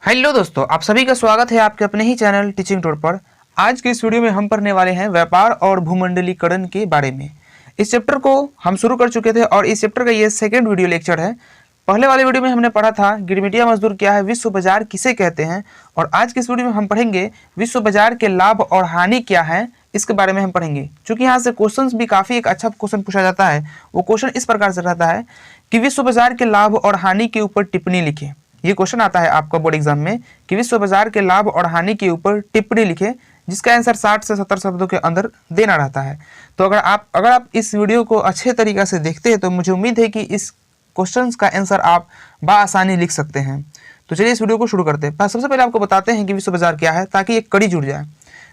Hello दोस्तों, आप सभी का स्वागत है आपके अपने ही चैनल टीचिंग टूर पर। आज के इस वीडियो में हम पढ़ने वाले हैं व्यापार और भूमंडलीकरण के बारे में। इस चैप्टर को हम शुरू कर चुके थे और इस चैप्टर का ये सेकंड वीडियो लेक्चर है। पहले वाले वीडियो में हमने पढ़ा था गिरमिटिया मजदूर क्या है, विश्व बाजार किसे कहते हैं, और आज के इस वीडियो में हम पढ़ेंगे विश्व बाजार के लाभ और हानि क्या है, इसके बारे में हम पढ़ेंगे। क्योंकि यहाँ से क्वेश्चन भी काफ़ी एक अच्छा क्वेश्चन पूछा जाता है। वो क्वेश्चन इस प्रकार से रहता है कि विश्व बाजार के लाभ और हानि के ऊपर टिप्पणी लिखें। ये क्वेश्चन आता है आपका बोर्ड एग्जाम में कि विश्व बाजार के लाभ और हानि के ऊपर टिप्पणी लिखे, जिसका आंसर 60 से 70 शब्दों के अंदर देना रहता है। तो अगर आप इस वीडियो को अच्छे तरीके से देखते हैं तो मुझे उम्मीद है कि इस क्वेश्चंस का आंसर आप बआसानी लिख सकते हैं। तो चलिए इस वीडियो को शुरू करते हैं। सबसे पहले आपको बताते हैं कि विश्व बाजार क्या है, ताकि एक कड़ी जुड़ जाए।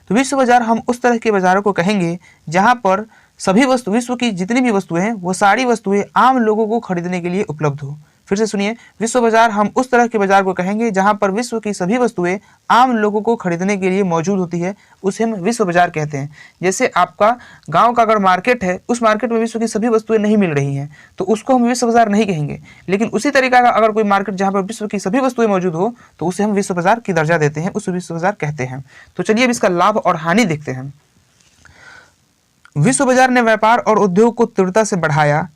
तो विश्व बाजार हम उस तरह के बाजारों को कहेंगे जहाँ पर सभी वस्तु, विश्व की जितनी भी वस्तुएं हैं वो सारी वस्तुएं आम लोगों को खरीदने के लिए उपलब्ध हो। फिर से सुनिए, विश्व बाजार हम उस तरह के बाजार को कहेंगे जहां पर विश्व की सभी वस्तुएं आम लोगों को खरीदने के लिए मौजूद होती है, उसे हम विश्व बाजार कहते हैं। जैसे आपका गांव का अगर मार्केट है, उस मार्केट में विश्व की सभी वस्तुएं नहीं मिल रही हैं तो उसको हम विश्व बाजार नहीं कहेंगे। लेकिन उसी तरीका का अगर कोई मार्केट जहाँ पर विश्व की सभी वस्तुएं मौजूद हो तो उसे हम विश्व बाजार की दर्जा देते हैं, उसे विश्व बाजार कहते हैं। तो चलिए अब इसका लाभ और हानि देखते हैं। विश्व बाजार ने व्यापार और उद्योग को तीव्रता से बढ़ाया।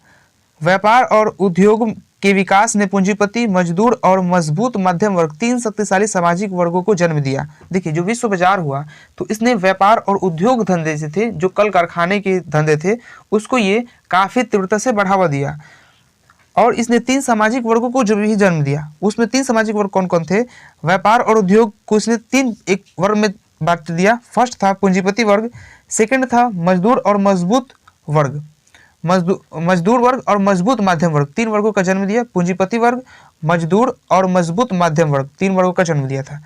व्यापार और उद्योग के विकास ने पूंजीपति, मजदूर और मजबूत मध्यम वर्ग, तीन शक्तिशाली सामाजिक वर्गों को जन्म दिया। देखिए, जो विश्व बाजार हुआ तो इसने व्यापार और उद्योग धंधे से थे, जो कल कारखाने के धंधे थे, उसको ये काफी तीव्रता से बढ़ावा दिया। और इसने तीन सामाजिक वर्गों को जो भी जन्म दिया, उसमें तीन सामाजिक वर्ग कौन कौन थे? व्यापार और उद्योग को इसने तीन एक वर्ग में बांट दिया। फर्स्ट था पूंजीपति वर्ग, सेकंड था मजदूर और मजबूत वर्ग, मजदूर वर्ग और मजबूत माध्यम वर्ग, तीन वर्गों का जन्म दिया। पूंजीपति वर्ग, मजदूर और मजबूत माध्यम वर्ग, तीन वर्गों का जन्म दिया था।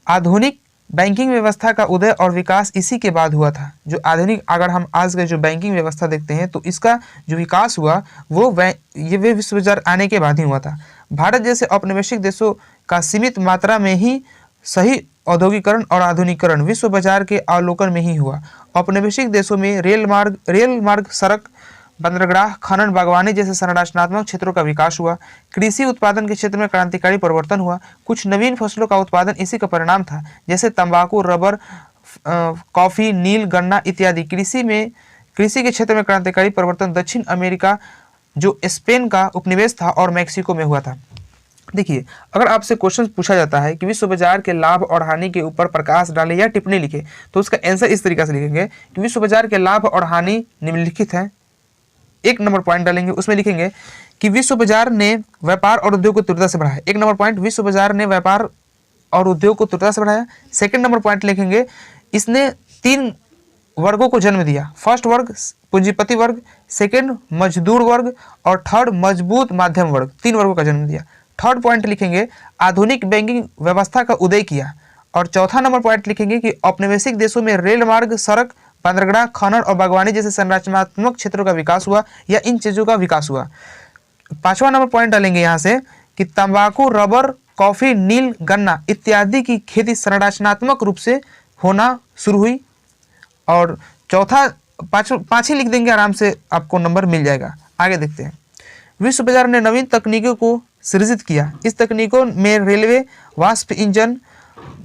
आधुनिक बैंकिंग व्यवस्था का उदय और विकास इसी के बाद हुआ था। जो आधुनिक, अगर हम आज का जो बैंकिंग व्यवस्था देखते हैं तो इसका जो विकास हुआ वो विश्व बाजार आने के बाद ही हुआ था। भारत जैसे औपनिवेशिक देशों का सीमित मात्रा में ही सही औद्योगिकरण और आधुनिकीकरण विश्व बाजार के अवलोकन में ही हुआ। औपनिवेशिक देशों में रेल मार्ग, सड़क, बंदरगाह, खनन, बागवानी जैसे संरचनात्मक क्षेत्रों का विकास हुआ। कृषि उत्पादन के क्षेत्र में क्रांतिकारी परिवर्तन हुआ। कुछ नवीन फसलों का उत्पादन इसी का परिणाम था, जैसे तंबाकू, रबर, कॉफी, नील, गन्ना इत्यादि। कृषि के क्षेत्र में क्रांतिकारी परिवर्तन दक्षिण अमेरिका, जो स्पेन का उपनिवेश था, और मैक्सिको में हुआ था। देखिए, अगर आपसे क्वेश्चन पूछा जाता है कि विश्व बाजार के लाभ और हानि के ऊपर प्रकाश डालें या टिप्पणी लिखें, तो उसका आंसर इस तरीके से लिखेंगे कि विश्व बाजार के लाभ और हानि निम्नलिखित हैं। एक नंबर पॉइंट डालेंगे, उसमें लिखेंगे कि विश्व बाजार ने व्यापार और उद्योग को तीव्रता से बढ़ाया। एक नंबर पॉइंट, विश्व बाजार ने व्यापार और उद्योग को तीव्रता से बढ़ाया। सेकंड नंबर पॉइंट लिखेंगे, इसने तीन वर्गों को जन्म दिया। फर्स्ट वर्ग पूंजीपति वर्ग, सेकंड मजदूर वर्ग, और थर्ड मजबूत माध्यम वर्ग, तीन वर्गों का जन्म दिया। थर्ड पॉइंट लिखेंगे आधुनिक बैंकिंग व्यवस्था का उदय किया। और चौथा नंबर पॉइंट लिखेंगे कि औपनिवेशिक देशों में रेल मार्ग, सड़क, बंदरगाह, खनन और बागवानी जैसे संरचनात्मक क्षेत्रों का विकास हुआ, या इन चीजों का विकास हुआ। पांचवा नंबर पॉइंट डालेंगे यहाँ से कि तंबाकू, रबर, कॉफी, नील, गन्ना इत्यादि की खेती संरचनात्मक रूप से होना शुरू हुई। और चौथा, पांच ही लिख देंगे, आराम से आपको नंबर मिल जाएगा। आगे देखते हैं। विश्व बाजार ने नवीन तकनीकों को सृजित किया। इस तकनीकों में रेलवे, वाष्प इंजन,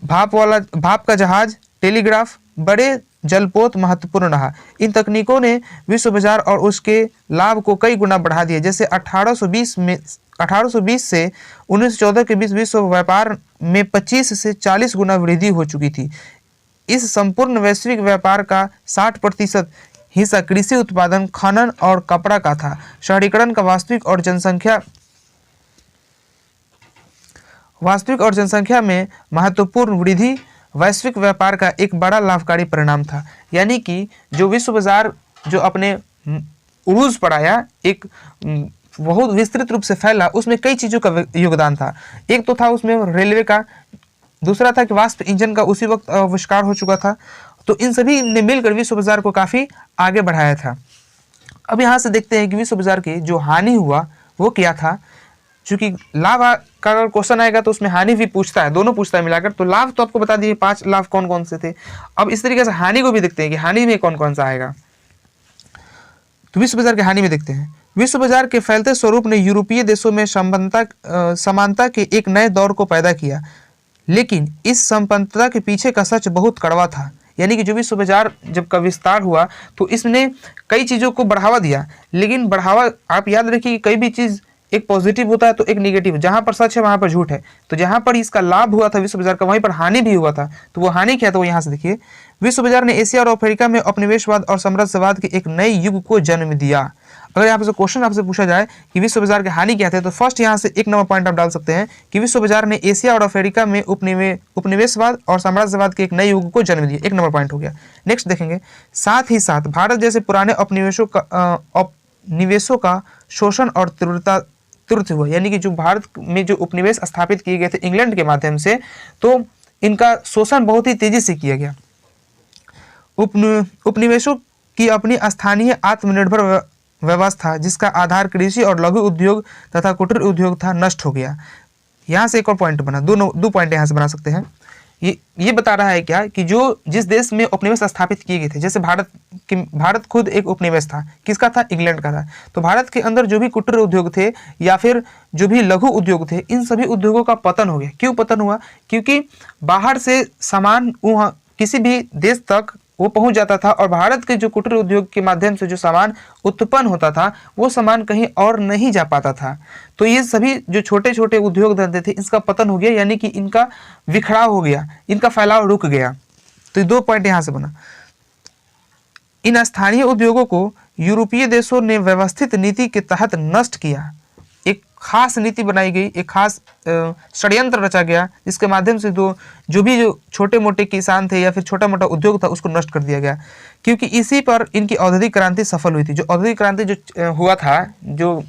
भाप का जहाज, टेलीग्राफ, बड़े जलपोत महत्वपूर्ण रहा। इन तकनीकों ने विश्व बाजार और उसके लाभ को कई गुना बढ़ा दिया। जैसे 1820 से 1914 के बीच विश्व व्यापार में 25 से 40 गुना वृद्धि हो चुकी थी। इस संपूर्ण वैश्विक व्यापार का 60% हिस्सा कृषि उत्पादन, खनन और कपड़ा का था। शहरीकरण का वास्तविक और जनसंख्या में महत्वपूर्ण वृद्धि वैश्विक व्यापार का एक बड़ा लाभकारी परिणाम था। यानी कि जो विश्व बाजार जो अपने उरूज पर आया, एक बहुत विस्तृत रूप से फैला, उसमें कई चीज़ों का योगदान था। एक तो था उसमें रेलवे का, दूसरा था कि वाष्प इंजन का उसी वक्त आविष्कार हो चुका था। तो इन सभी ने मिलकर विश्व बाजार को काफ़ी आगे बढ़ाया था। अब यहाँ से देखते हैं कि विश्व बाजार की जो हानि हुआ वो क्या था। चूंकि लाभ का अगर क्वेश्चन आएगा तो उसमें हानि भी पूछता है, दोनों पूछता है मिलाकर। तो लाभ तो आपको बता दिए, 5 लाभ कौन कौन से थे। अब इस तरीके से हानि को भी देखते हैं कि हानि में कौन कौन सा आएगा। तो विश्व बाजार की हानि में देखते हैं। विश्व बाजार के फैलते स्वरूप ने यूरोपीय देशों में समानता के एक नए दौर को पैदा किया। लेकिन इस संपन्नता के पीछे का सच बहुत कड़वा था। यानी कि जो विश्व बाजार जब का विस्तार हुआ तो इसने कई चीज़ों को बढ़ावा दिया, लेकिन बढ़ावा आप याद रखिए कि कई भी चीज़ एक पॉजिटिव होता है तो एक निगेटिव, जहाँ पर सच है वहाँ पर झूठ है। तो जहाँ पर इसका लाभ हुआ था विश्व बाजार का, वहीं पर हानि भी हुआ था। तो वो हानि क्या था, वो यहाँ से देखिए, विश्व बाजार ने एशिया और अफ्रीका में उपनिवेशवाद और साम्राज्यवाद के एक नए युग को जन्म दिया। अगर यहाँ पे क्वेश्चन आपसे पूछा जाए कि विश्व बाजार के हानि क्या थे, तो फर्स्ट यहाँ से एक नंबर पॉइंट आप डाल सकते हैं कि विश्व बाजार ने एशिया और अफ्रीका में उपनिवेशवाद और साम्राज्यवाद के एक नए युग को जन्म दिया। एक नंबर पॉइंट हो गया। नेक्स्ट देखेंगे, साथ ही साथ भारत जैसे पुराने उपनिवेशों का शोषण और तीव्रता हुआ। यानी कि जो भारत में जो उपनिवेश स्थापित किए गए थे इंग्लैंड के माध्यम से, तो इनका शोषण बहुत ही तेजी से किया गया। उपनिवेशों की अपनी स्थानीय आत्मनिर्भर व्यवस्था, जिसका आधार कृषि और लघु उद्योग तथा कुटीर उद्योग था, नष्ट हो गया। यहाँ से एक और पॉइंट बना, दो पॉइंट यहाँ से बना सकते हैं। ये बता रहा है क्या कि जो जिस देश में उपनिवेश स्थापित किए गए थे, जैसे भारत खुद एक उपनिवेश था, किसका था, इंग्लैंड का था। तो भारत के अंदर जो भी कुटीर उद्योग थे या फिर जो भी लघु उद्योग थे, इन सभी उद्योगों का पतन हो गया। क्यों पतन हुआ? क्योंकि बाहर से सामान वहाँ किसी भी देश तक वो पहुंच जाता था और भारत के जो कुटीर उद्योग के माध्यम से जो सामान उत्पन्न होता था वो सामान कहीं और नहीं जा पाता था। तो ये सभी जो छोटे छोटे उद्योग धंधे थे, इसका पतन हो गया, यानी कि इनका बिखराव हो गया, इनका फैलाव रुक गया। तो ये 2 पॉइंट यहाँ से बना। इन स्थानीय उद्योगों को यूरोपीय देशों ने व्यवस्थित नीति के तहत नष्ट किया। एक खास नीति बनाई गई, एक खास षड्यंत्र रचा गया, जिसके माध्यम से जो छोटे मोटे किसान थे या फिर छोटा मोटा उद्योग था, उसको नष्ट कर दिया गया। क्योंकि इसी पर इनकी औद्योगिक क्रांति सफल हुई थी। जो औद्योगिक क्रांति जो हुआ था, जो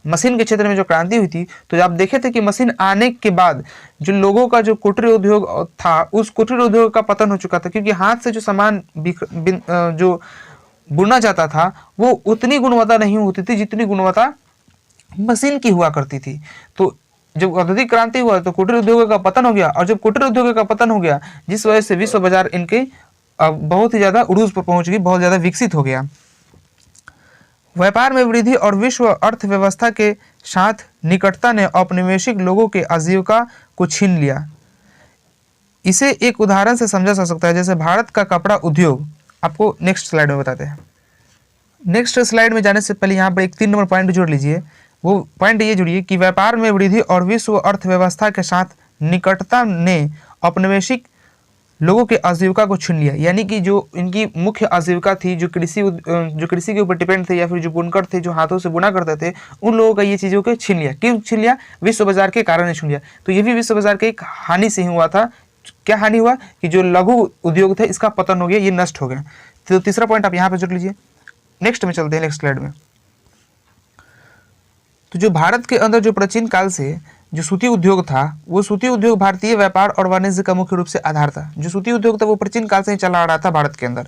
मशीन के क्षेत्र में जो क्रांति हुई थी, तो आप देखे थे कि मशीन आने के बाद जो लोगों का जो कुटीर उद्योग था, उस कुटीर उद्योग का पतन हो चुका था। क्योंकि हाथ से जो सामान जो बुना जाता था वो उतनी गुणवत्ता नहीं होती थी जितनी गुणवत्ता मशीन की हुआ करती थी। तो जब औद्योगिक क्रांति हुआ तो कुटीर उद्योगों का पतन हो गया, और जब कुटीर उद्योगों का पतन हो गया, जिस वजह से विश्व बाजार इनके बहुत ही ज्यादा उरूज पर पहुंच गई, बहुत ज्यादा विकसित हो गया। व्यापार में वृद्धि और विश्व अर्थव्यवस्था के साथ निकटता ने औपनिवेशिक लोगों के आजीविका को छीन लिया। इसे एक उदाहरण से समझा जा सकता है, जैसे भारत का कपड़ा उद्योग। आपको नेक्स्ट स्लाइड में बताते हैं। नेक्स्ट स्लाइड में जाने से पहले यहाँ पर एक 3 नंबर पॉइंट जोड़ लीजिए। वो पॉइंट ये जुड़िए कि व्यापार में वृद्धि और विश्व अर्थव्यवस्था के साथ निकटता ने औपनिवेशिक लोगों के आजीविका को छीन लिया। यानी कि जो इनकी मुख्य आजीविका थी, जो कृषि के ऊपर डिपेंड थे या फिर जो बुनकर थे, जो हाथों से बुना करते थे, उन लोगों का ये चीज़ों को छीन लिया। क्यों छीन लिया? विश्व बाजार के कारण छीन लिया। तो ये भी विश्व बाजार के एक हानि से ही हुआ था। क्या हानि हुआ? कि जो लघु उद्योग थे, इसका पतन हो गया, ये नष्ट हो गया। तो तीसरा पॉइंट आप यहाँ पे जोड़ लीजिए। नेक्स्ट में चलते हैं, नेक्स्ट स्लाइड में। तो जो भारत के अंदर जो प्राचीन काल से जो सूती उद्योग था, वो सूती उद्योग भारतीय व्यापार और वाणिज्य का मुख्य रूप से आधार था। जो सूती उद्योग था वो प्राचीन काल से ही चला आ रहा था भारत के अंदर।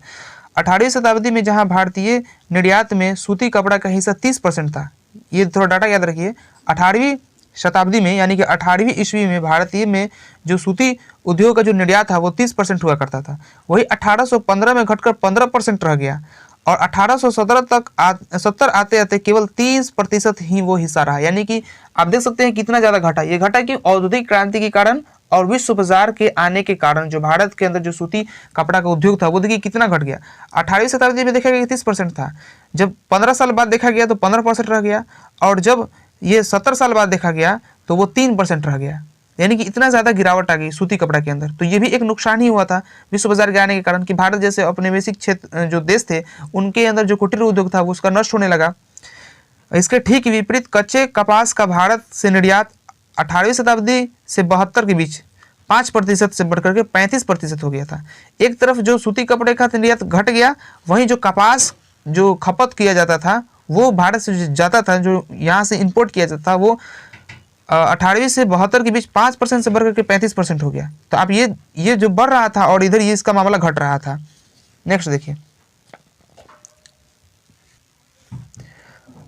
18वीं शताब्दी में जहां भारतीय निर्यात में सूती कपड़ा का हिस्सा 30% था, ये थोड़ा डाटा याद रखिए। 18वीं शताब्दी में यानी कि 18वीं ईस्वी में भारतीय में जो सूती उद्योग का जो निर्यात था वो 30% हुआ करता था। वही 1815 में घटकर 15% रह गया और 1870 आते आते केवल 30% ही वो हिस्सा रहा। यानी कि आप देख सकते हैं कितना ज्यादा घटा। ये घटा कि औद्योगिक क्रांति के कारण और विश्व बाजार के आने के कारण जो भारत के अंदर जो सूती कपड़ा का उद्योग था वो देखिए कितना घट गया। 18वीं शताब्दी में देखा गया 30% था, जब 15 साल बाद देखा गया तो 15% रह गया, और जब ये 70 साल बाद देखा गया तो वो 3% रह गया। यानी कि इतना ज़्यादा गिरावट आ गई सूती कपड़ा के अंदर। तो ये भी एक नुकसान ही हुआ था विश्व बाजार के आने के कारण, कि भारत जैसे औपनिवेशिक क्षेत्र जो देश थे उनके अंदर जो कुटीर उद्योग था वो उसका नष्ट होने लगा। इसके ठीक विपरीत कच्चे कपास का भारत से निर्यात 18वीं शताब्दी से 72 के बीच 5% से बढ़कर के 35% हो गया था। एक तरफ जो सूती कपड़े का निर्यात घट गया, वहीं जो कपास जो खपत किया जाता था वो भारत से जाता था, जो यहाँ से इंपोर्ट किया जाता था, वो 18वीं से 72 के बीच 5% से बढ़कर के 35% हो गया। तो आप ये जो बढ़ रहा था और इधर ये इसका मामला घट रहा था। नेक्स्ट देखिए,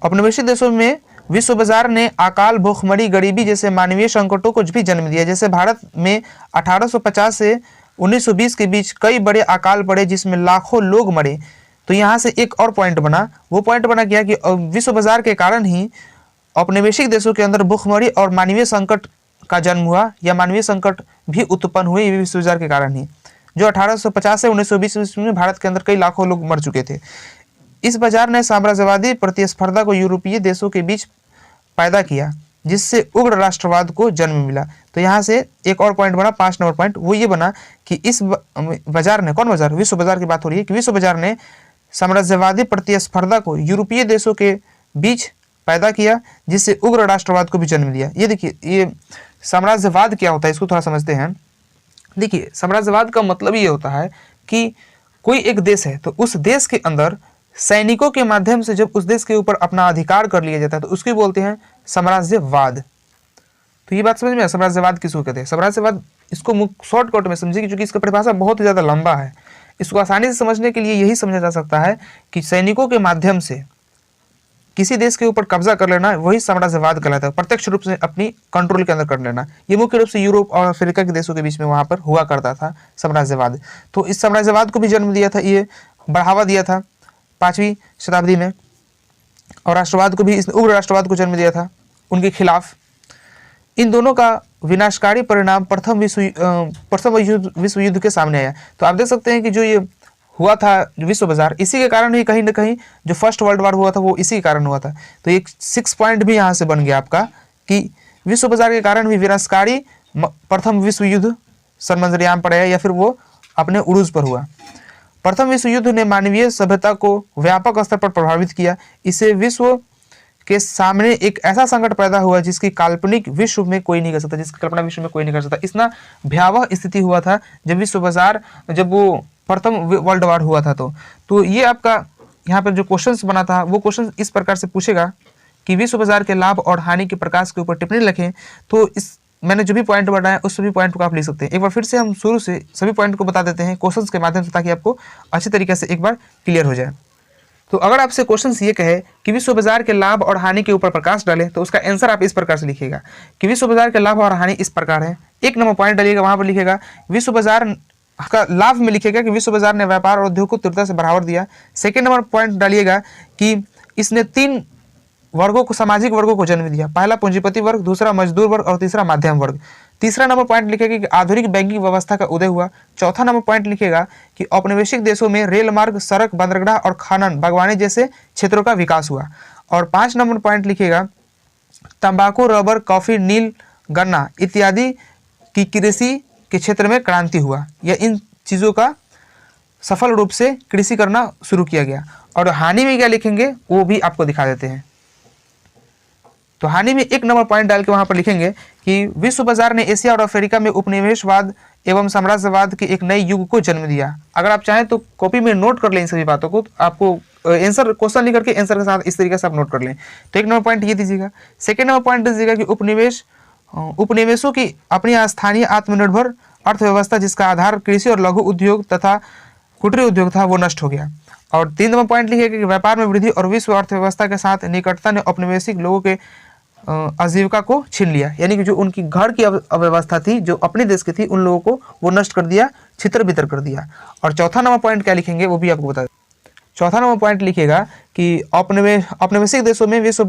औपनिवेशिक देशों में विश्व बाजार ने अकाल, भूखमरी, गरीबी जैसे मानवीय संकटों को भी जन्म दिया। जैसे भारत में 1850 से 1920 के बीच कई बड़े अकाल पड़े जिसमें लाखों लोग मरे। तो यहाँ से एक और पॉइंट बना, वो पॉइंट बना क्या कि विश्व बाजार के कारण ही औपनिवेशिक देशों के अंदर भूखमरी और मानवीय संकट का जन्म हुआ या मानवीय संकट भी उत्पन्न हुए ये विश्व बाजार के कारण ही, जो 1850 से 1920 ईस्वी में भारत के अंदर कई लाखों लोग मर चुके थे। इस बाजार ने साम्राज्यवादी प्रतिस्पर्धा को यूरोपीय देशों के बीच पैदा किया, जिससे उग्र राष्ट्रवाद को जन्म मिला। तो यहाँ से एक और पॉइंट बना, 5 नंबर पॉइंट, वो ये बना कि इस बाजार ने, कौन बाजार, विश्व बाजार की बात हो रही है, कि विश्व बाजार ने साम्राज्यवादी प्रतिस्पर्धा को यूरोपीय देशों के बीच पैदा किया, जिससे उग्र राष्ट्रवाद को भी जन्म दिया। ये देखिए, ये साम्राज्यवाद क्या होता है इसको थोड़ा समझते हैं। देखिए, साम्राज्यवाद का मतलब ये होता है कि कोई एक देश है तो उस देश के अंदर सैनिकों के माध्यम से जब उस देश के ऊपर अपना अधिकार कर लिया जाता है तो उसको बोलते हैं साम्राज्यवाद। तो ये बात समझ में, साम्राज्यवाद किसको कहते हैं? साम्राज्यवाद, इसको शॉर्टकट में समझिए क्योंकि इसका परिभाषा बहुत ही ज़्यादा लंबा है। इसको आसानी से समझने के लिए यही समझा जा सकता है कि सैनिकों के माध्यम से किसी देश के ऊपर कब्जा कर लेना वही साम्राज्यवाद कहलाता है, प्रत्यक्ष रूप से अपनी कंट्रोल के अंदर कर लेना। ये मुख्य रूप से यूरोप और अफ्रीका के देशों के बीच में वहाँ पर हुआ करता था साम्राज्यवाद। तो इस साम्राज्यवाद को भी जन्म दिया था, ये बढ़ावा दिया था 5वीं शताब्दी में, और राष्ट्रवाद को भी, इसने उग्र राष्ट्रवाद को जन्म दिया था उनके खिलाफ। इन दोनों का विनाशकारी परिणाम प्रथम विश्व युद्ध के सामने आया। तो आप देख सकते हैं कि जो ये हुआ था विश्व बाजार, इसी के कारण ही कहीं ना कहीं जो फर्स्ट वर्ल्ड वॉर हुआ था वो इसी के कारण हुआ था। तो एक 6 पॉइंट भी यहाँ से बन गया आपका कि विश्व बाजार के कारण भी विनाशकारी प्रथम विश्व युद्ध सरमंजरियाम पर आया या फिर वो अपने उरूज पर हुआ। प्रथम विश्व युद्ध ने मानवीय सभ्यता को व्यापक स्तर पर प्रभावित किया। इसे विश्व के सामने एक ऐसा संकट पैदा हुआ जिसकी काल्पनिक विश्व में कोई नहीं कर सकता, जिसकी कल्पना विश्व में कोई नहीं कर सकता। इतना भयावह स्थिति हुआ था जब विश्व बाजार, जब वो प्रथम वर्ल्ड वॉर हुआ था। तो ये आपका यहाँ पर जो क्वेश्चंस बना था वो क्वेश्चन इस प्रकार से पूछेगा कि विश्व बाजार के लाभ और हानि के प्रकाश के ऊपर टिप्पणी लिखें। तो इस मैंने जो भी पॉइंट बताया उस सभी पॉइंट को आप लिख सकते हैं। एक बार फिर से हम शुरू से सभी पॉइंट को बता देते हैं क्वेश्चंस के माध्यम से, ताकि आपको अच्छी तरीके से एक बार क्लियर हो जाए। तो अगर आपसे क्वेश्चंस ये कहे कि विश्व बाजार के लाभ और हानि के ऊपर प्रकाश डालें, तो उसका आंसर आप इस प्रकार से लिखिएगा कि विश्व बाजार के लाभ और हानि इस प्रकार है। 1 नंबर पॉइंट डालिएगा, वहां पर लिखेगा विश्व बाजार का लाभ में लिखेगा कि विश्व बाजार ने व्यापार और उद्योग को तीव्रता से बढ़ावा दिया। सेकेंड नंबर पॉइंट डालिएगा कि इसने 3 वर्गों को, सामाजिक वर्गों को जन्म दिया। पहला पूंजीपति वर्ग, दूसरा मजदूर वर्ग और तीसरा मध्यम वर्ग। तीसरा नंबर पॉइंट लिखेगा कि आधुनिक बैंकिंग व्यवस्था का उदय हुआ। चौथा नंबर पॉइंट लिखेगा कि औपनिवेशिक देशों में रेल मार्ग, सड़क, बंदरगाह और खनन, बागवानी जैसे क्षेत्रों का विकास हुआ। और 5 नंबर पॉइंट लिखेगा तंबाकू, रबर, कॉफी, नील, गन्ना इत्यादि की कृषि के क्षेत्र में क्रांति हुआ, या इन चीज़ों का सफल रूप से कृषि करना शुरू किया गया। और हानि में क्या लिखेंगे वो भी आपको दिखा देते हैं। तो हानि में 1 नंबर पॉइंट डाल के वहां पर लिखेंगे कि विश्व बाजार ने एशिया और अफ्रीका में उपनिवेशवाद एवं साम्राज्यवाद के एक नए युग को जन्म दिया। अगर आप चाहें तो कॉपी में नोट कर लें इन सभी बातों को, तो आपको आंसर, क्वेश्चन लिख करके आंसर के साथ इस तरीके से आप नोट कर लें। तो 1 नंबर पॉइंट ये दीजिएगा। सेकेंड नंबर पॉइंट दीजिएगा कि उपनिवेशों की अपनी स्थानीय आत्मनिर्भर अर्थव्यवस्था जिसका आधार कृषि और लघु उद्योग तथा कुटीर उद्योग था वो नष्ट हो गया। और 3 नंबर पॉइंट लिखिए कि व्यापार में वृद्धि और विश्व अर्थव्यवस्था के साथ निकटता ने औपनिवेशिक लोगों के आजीविका को छीन लिया, यानी कि जो उनकी घर की अव्यवस्था थी, जो अपने देश की थी, उन लोगों को वो नष्ट कर दिया, छितर बितर कर दिया। और चौथा नंबर पॉइंट क्या लिखेंगे वो भी आपको बता दें। चौथा नंबर पॉइंट लिखेगा कि औपनिवेशिक देशों में विश्व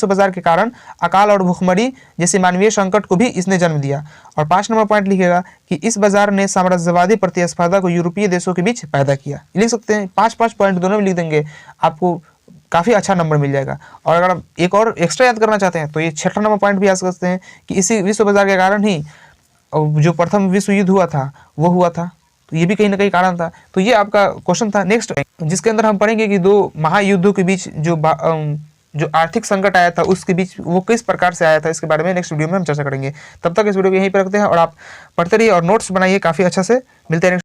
बाजार के कारण अकाल और भूखमरी जैसे मानवीय संकट को भी इसने जन्म दिया। और 5 नंबर पॉइंट लिखेगा कि इस बाजार ने साम्राज्यवादी प्रतिस्पर्धा को यूरोपीय देशों के बीच पैदा किया। लिख सकते हैं, 5-5 पॉइंट दोनों में लिख देंगे, आपको काफ़ी अच्छा नंबर मिल जाएगा। और अगर आप एक और एक्स्ट्रा याद करना चाहते हैं तो ये 6ठा नंबर पॉइंट भी याद कर सकते हैं कि इसी विश्व बाजार के कारण ही जो प्रथम विश्व युद्ध हुआ था वो हुआ था। तो ये भी कहीं ना कहीं कारण था। तो ये आपका क्वेश्चन था। नेक्स्ट, जिसके अंदर हम पढ़ेंगे कि 2 महायुद्धों के बीच जो आर्थिक संकट आया था उसके बीच वो किस प्रकार से आया था, इसके बारे में नेक्स्ट वीडियो में हम चर्चा करेंगे। तब तक इस वीडियो को यहीं पर रखते हैं और आप पढ़ते रहिए और नोट्स बनाइए काफ़ी अच्छा से। मिलते हैं।